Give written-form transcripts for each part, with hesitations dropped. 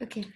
Okay.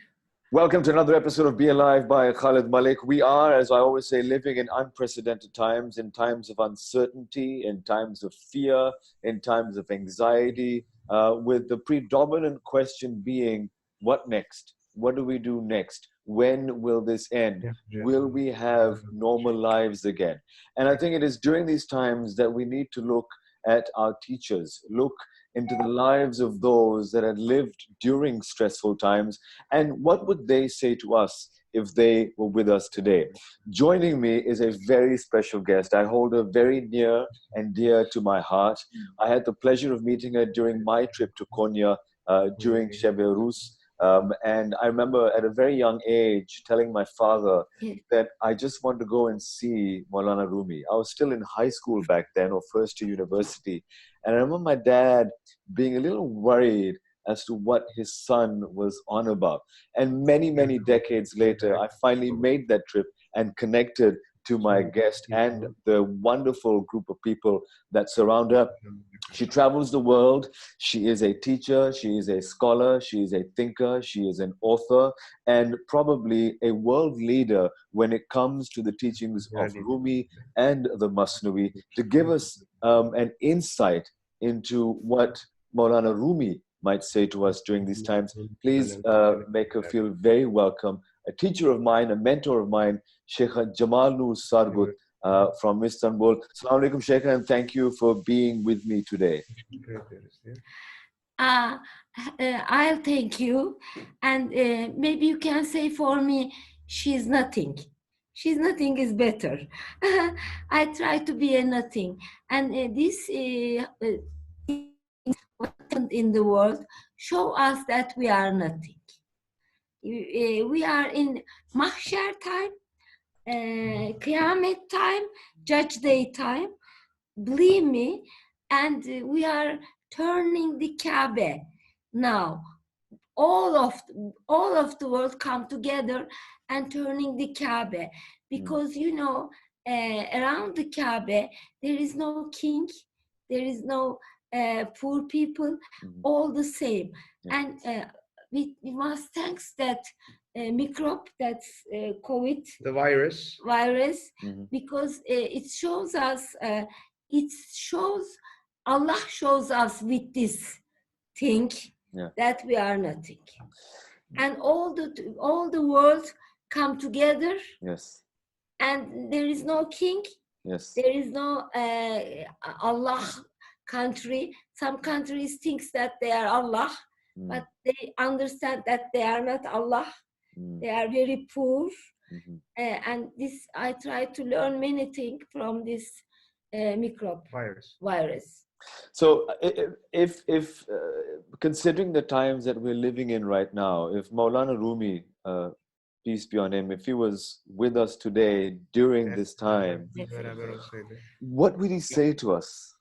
Welcome to another episode of Be Alive by Khalid Malik. We are, as I always say, living in unprecedented times, in times of uncertainty, in times of fear, in times of anxiety, with the predominant question being, what next? What do we do next? When will this end? Will we have normal lives again? And I think it is during these times that we need to look at our teachers, look into the lives of those that had lived during stressful times, and what would they say to us if they were with us today? Joining me is a very special guest. I hold her very near and dear to my heart. I had the pleasure of meeting her during my trip to Konya during Shebe Rus. And I remember at a very young age telling my father that I just want to go and see Maulana Rumi. I was still in high school back then, or first year university. And I remember my dad being a little worried as to what his son was on about. And many, many decades later, I finally made that trip and connected to my guest and the wonderful group of people that surround her. She travels the world. She is a teacher. She is a scholar. She is a thinker. She is an author and probably a world leader when it comes to the teachings of Rumi and the Masnavi, to give us an insight into what Maulana Rumi might say to us during these times. Please make her feel very welcome. A teacher of mine, a mentor of mine, Shaykha Cemalnur Sargut, from Istanbul. Assalamu alaikum, Shaykha, and thank you for being with me today. I'll thank you. And maybe you can say for me, she's nothing. She's nothing is better. I try to be a nothing. And this what happened in the world show us that we are nothing. We are in mahshar time, Qiyamah time, Judge Day time, believe me, and we are turning the Kaaba now. All of the world come together and turning the Kaaba, because around the Kaaba there is no king, there is no poor people, all the same. And we must thanks that microbe, that's COVID, the virus, because it shows us, Allah shows us with this thing that we are nothing, and all the world come together. Yes. And there is no king. Yes. There is no Allah country. Some countries thinks that they are Allah, but they understand that they are not Allah. They are very poor. And this, I try to learn many things from this microbe virus. So if considering the times that we're living in right now, if Maulana Rumi, peace be on him, if he was with us today during this time, what would he say to us?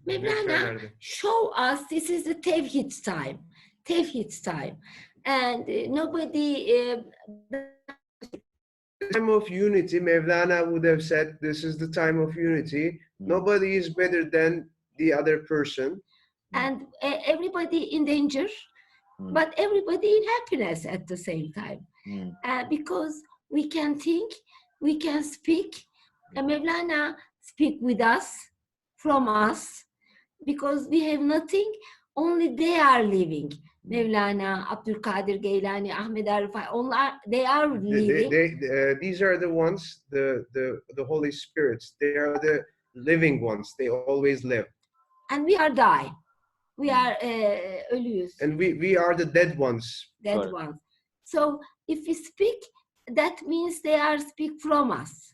Mevlana, show us this is the Tawhid time. And nobody... time of unity, Mevlana would have said, this is the time of unity. Nobody is better than the other person. And everybody in danger, but everybody in happiness at the same time. Because we can think, we can speak, and Mevlana speak with us, from us, because we have nothing, only they are living. Mevlana, Abdul Qadir Geylani, Ahmed Arifai, they are living. These are the ones, the Holy Spirits. They are the living ones. They always live. And we are die. We are ölüyüz. And we are the dead ones. Dead ones. So if we speak, that means they are speak from us.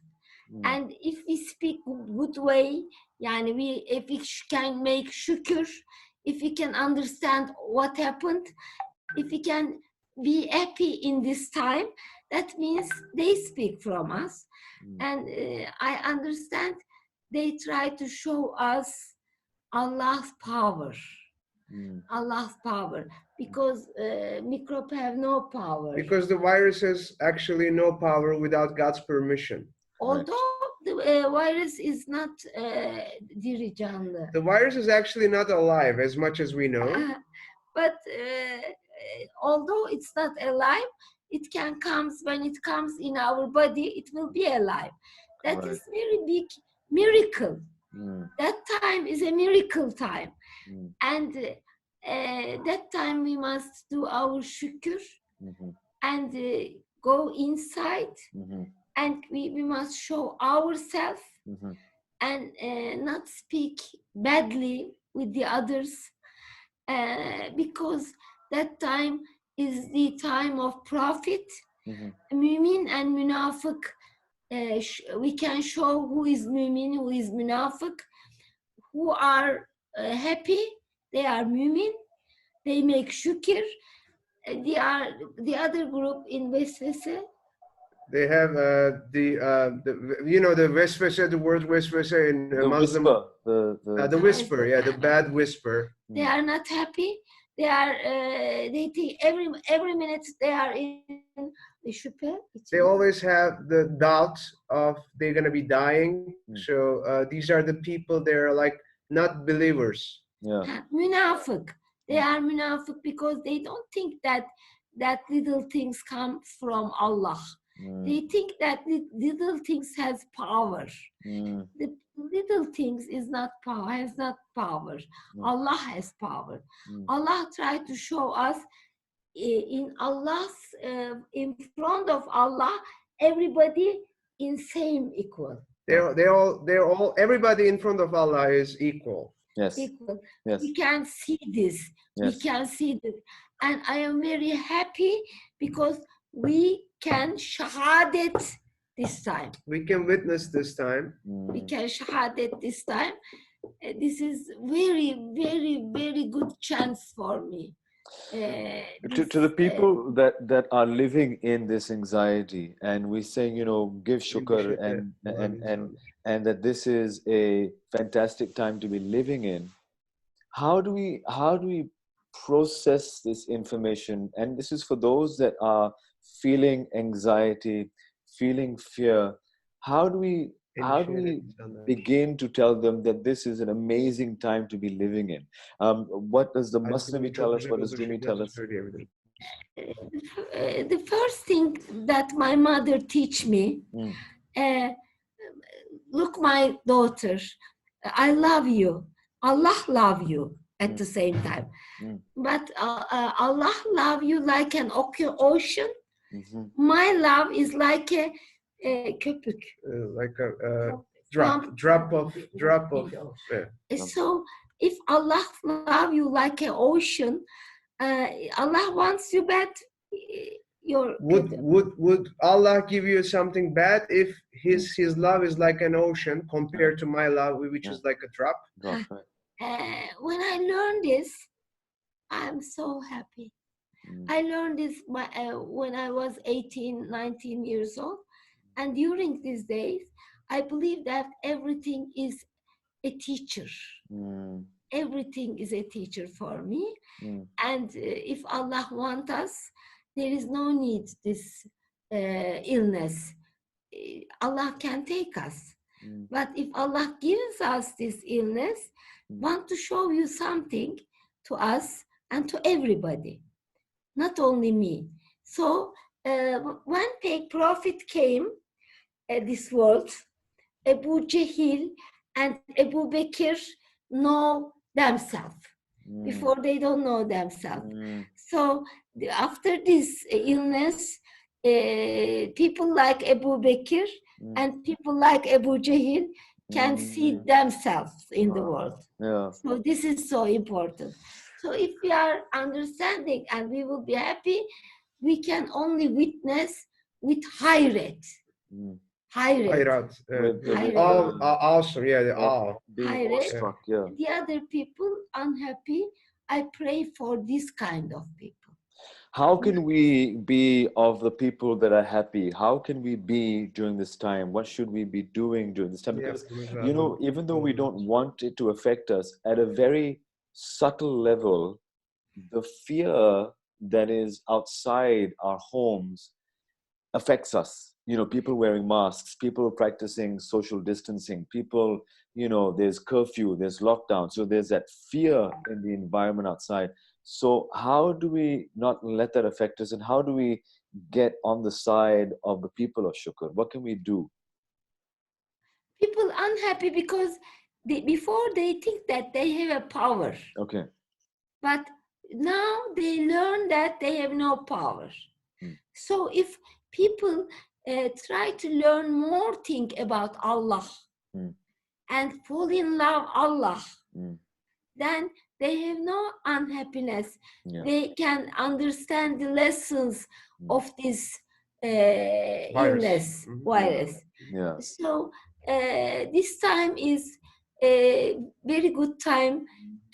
And if we speak good way, if we can make shukr, if we can understand what happened, if we can be happy in this time, that means they speak from us. And I understand they try to show us Allah's power. Allah's power, because microbe have no power. Because the virus has actually no power without God's permission. Although the virus is not dirijanlı. The virus is actually not alive, as much as we know. But although it's not alive, it can comes when it comes in our body, it will be alive. That Right. is very big miracle. Mm. That time is a miracle time. Mm. And that time we must do our shukr Mm-hmm. and go inside, Mm-hmm. and we must show ourselves Mm-hmm. and not speak badly with the others, because that time is the time of prophet. Mm-hmm. Mumin and munafiq, we can show who is mumin, who is munafiq. Who are happy, they are mumin, they make shukr. They are the other group in Vesvese. They have the you know the vesvese, the word vesvese in The Muslim, whisper, the whisper, yeah, the bad whisper. They are not happy. They are they think every minute they are in the şüphe. They always have the doubt of they're gonna be dying. Mm. So these are the people. They're like not believers. yeah. Münafık. They are münafık because they don't think that little things come from Allah. Mm. They think that little things has power. Mm. The little things is not power, has not power. Mm. Allah has power. Mm. Allah tried to show us in Allah's in front of Allah, everybody in same equal. They're all everybody in front of Allah is equal. Yes. Equal. Yes. We can see this. We Yes. can see this. And I am very happy because we can shahadat this time. We can witness this time. We Mm. can shahadat this time. This is very, very, very good chance for me. To the people that are living in this anxiety, and we saying, give shukr, and that this is a fantastic time to be living in. How do we process this information? And this is for those that are feeling anxiety, feeling fear. How do we begin to tell them that this is an amazing time to be living in? What does the Masnavi tell us? What does Rumi tell us? The first thing that my mother teach me, look, my daughter, I love you. Allah love you at the same time. But Allah love you like an ocean. Mm-hmm. My love is like a köpük. Like a drop of. Yeah. So if Allah love you like an ocean, Allah wants you bad. Would Allah give you something bad if his love is like an ocean compared to my love, which is like a drop? When I learned this, I'm so happy. I learned this when I was 18, 19 years old. And during these days, I believe that everything is a teacher. Everything is a teacher for me. And if Allah wants us, there is no need this illness. Allah can take us. But if Allah gives us this illness, want to show you something to us and to everybody, not only me. So when the prophet came this world, Abu Jahil and Abu Bakr know themselves. Before they don't know themselves. So after this illness, people like Abu Bakr and people like Abu Jahil can see themselves in the world. Yeah. So this is so important. So if we are understanding and we will be happy, we can only witness with hayret. Hayret. Awesome, yeah, the awe. Being awestruck, yeah. The other people unhappy, I pray for this kind of people. How can we be of the people that are happy? How can we be during this time? What should we be doing during this time? Because, even though we don't want it to affect us, at a very subtle level, the fear that is outside our homes affects us. People wearing masks, people practicing social distancing, people, there's curfew, there's lockdown. So there's that fear in the environment outside. So how do we not let that affect us, and how do we get on the side of the people of shukr? What can we do? People unhappy because before they think that they have a power, Okay. but now they learn that they have no power. So if people try to learn more thing about Allah and fall in love Allah, then they have no unhappiness. Yeah. They can understand the lessons of this illness, virus. Yeah. So this time is a very good time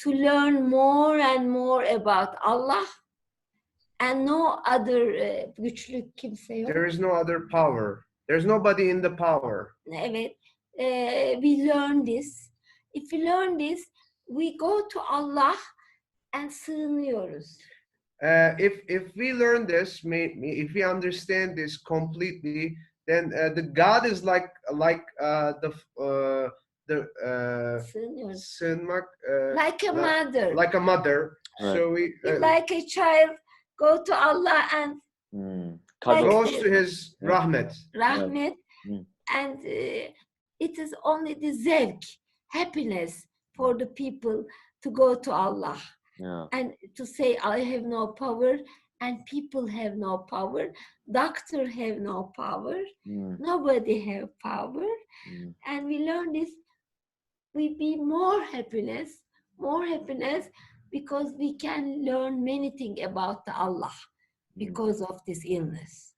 to learn more and more about Allah, and no other güçlü kimse yok. There is no other power. There's nobody in the power. Evet. We learn this. If we learn this, we go to Allah and sığınıyoruz. If we learn this, if we understand this completely, then the God is like Sığınıyoruz. sığınmak, Like a mother. like a mother. Right. So we Like a child, go to Allah and goes to His rahmet. rahmet, and it is only the zevk, happiness for the people to go to Allah. Yeah. And to say, I have no power, and people have no power, doctor have no power, nobody have power. And we learn this, we be more happiness, because we can learn many things about Allah because of this illness.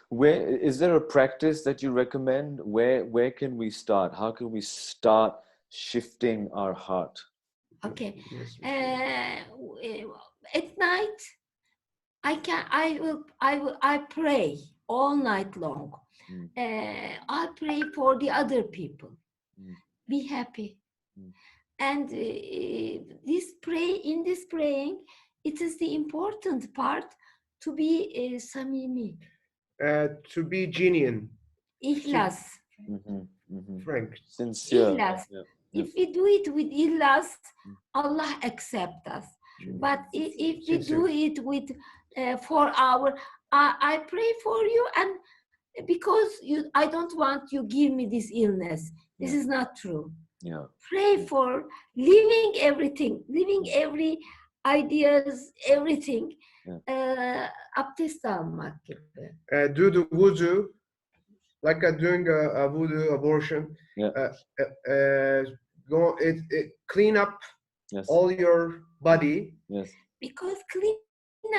Where is there a practice that you recommend? Where can we start? How can we start shifting our heart? Okay. At night, I pray all night long. I pray for the other people. Be happy. And this praying, it is the important part to be samimi. To be genuine. İhlas. Frank. Sincere. İhlas. If we do it with ihlas, Allah accepts us. But if we do it with 4 hours, I pray for you, and because I don't want you give me this illness. This is not true. Yeah. Pray for living everything, living every ideas, everything. Abdest almak gibi. Do the wudu, like doing a wudu abortion. Yeah. Clean up all your body. Yes. Because clean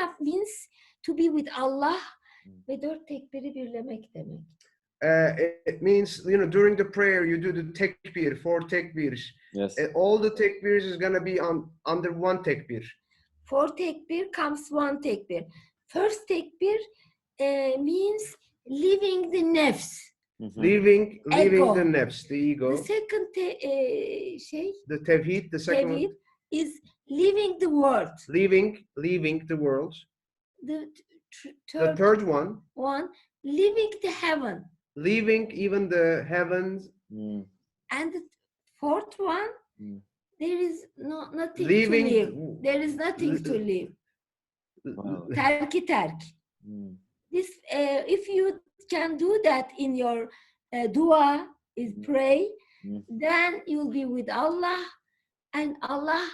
up means to be with Allah ve 4 tekbiri birlemek demek. It means, during the prayer you do the tekbir, 4 tekbirs. Yes. And all the tekbirs is gonna be under 1 tekbir. 4 tekbir comes 1 tekbir. First tekbir means leaving the nefs. Leaving Ego. the nefs, the ego. The second the tawhid, the second one, is leaving the world. leaving the world. The third one, leaving the heaven. Leaving even the heavens. And the 4th one, there is nothing Leaving, to live. There is nothing to live. Wow. Terk. This, if you can do that in your dua, is pray, then you'll be with Allah, and Allah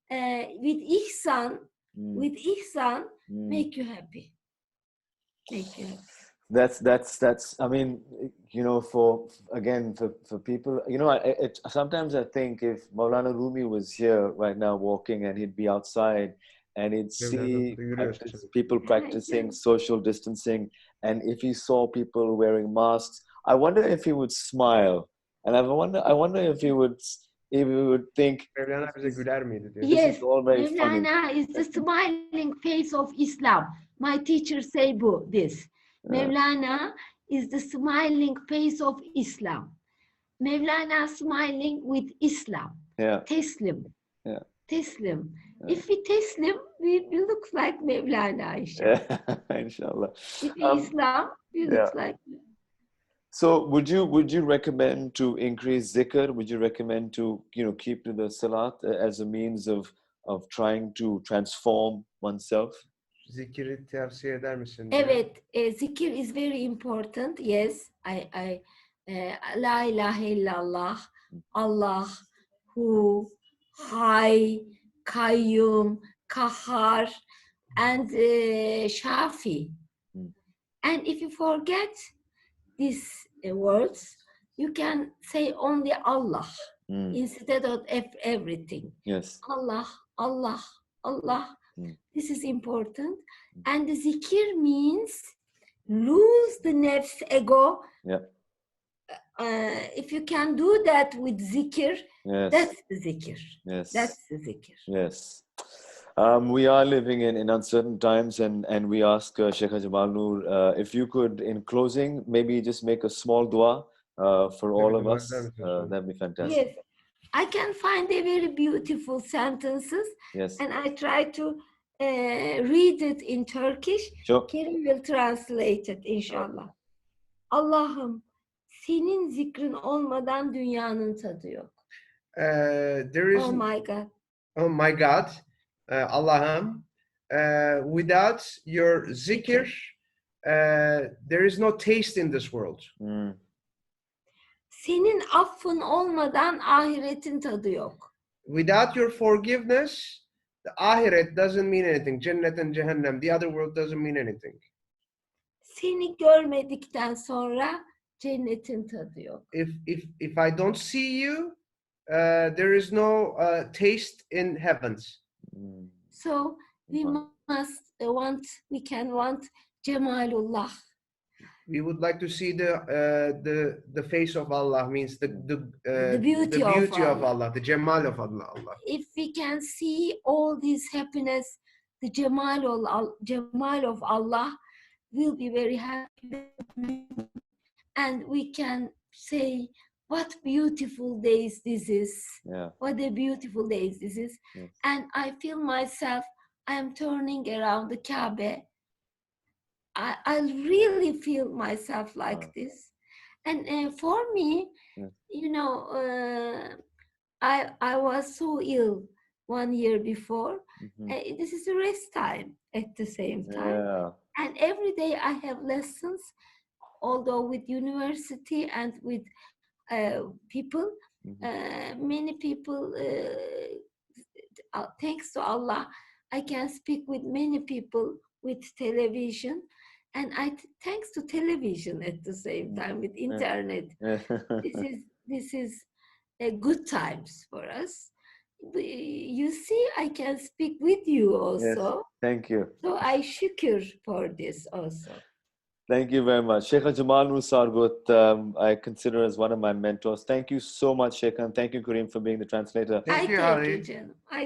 with ihsan, make you happy. Make you happy. That's I mean, for people, sometimes I think if Maulana Rumi was here right now walking, and he'd be outside and he'd see people practicing social distancing, and if he saw people wearing masks, I wonder if he would smile, and I wonder if he would think, yes, all very funny. Mevlana is the smiling face of Islam. My teacher say this. Mevlana is the smiling face of Islam. Mevlana smiling with Islam. Yeah. Teslim. Yeah. Teslim. If we teslim, we look like Mevlana, inshallah. Inshallah. If we Islam, we look like. So would you recommend to increase zikr? Would you recommend to keep to the salat as a means of of trying to transform oneself? Zikiri tavsiye eder misin diyor. Evet, zikir is very important. Yes, La ilahe illallah, Allah, Hu, Hay, Kayyum, Kahar, and Shafi. Mm. And if you forget these words, you can say only Allah instead of everything. Yes. Allah, Allah, Allah. Mm. This is important. And the zikir means lose the nefs ego. Yeah. If you can do that with zikir, Yes. that's the zikir. Yes. That's the zikir. Yes. We are living in uncertain times, and we ask Shaykha Cemalnur, if you could, in closing, maybe just make a small dua for all of us. That'd be fantastic. Yes, I can find a very beautiful sentences, Yes. and I try to read it in Turkish. Sure. Kerim will translate it inşallah. Allah'ım, senin zikrin olmadan dünyanın tadı yok. There is, Oh my God. oh my God, Allah'ım, without your zikr, there is no taste in this world. Mm. Senin affın olmadan ahiretin tadı yok. Without your forgiveness, the ahiret doesn't mean anything. Jannat and Jahannam, the other world doesn't mean anything. Seni görmedikten sonra cennetin tadı yok. If I don't see you, there is no taste in heavens. Mm. So we must we can want Cemalullah. We would like to see the face of Allah, means the beauty of of Allah, the Jamal of Allah. If we can see all this happiness, the Jamal of Allah, we'll be very happy. And we can say, what beautiful days this is. Yeah. What a beautiful days this is. Yes. And I feel myself, I am turning around the Kaaba. I really feel myself like this. And for me, you know, I was so ill 1 year before. Mm-hmm. This is a rest time at the same time. Yeah. And every day I have lessons, although with university and with people, many people, thanks to Allah, I can speak with many people with television. And thanks to television at the same time with internet. This is a good times for us. You see, I can speak with you also. Yes. Thank you. So I shukr for this also. Thank you very much. Shaykha Cemalnur Sargut, I consider as one of my mentors. Thank you so much, Shaykha, and thank you, Kareem, for being the translator. Thank you, I Ali.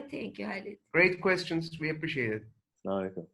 thank you, Khalid. Great questions. We appreciate it. Assalamu alaikum.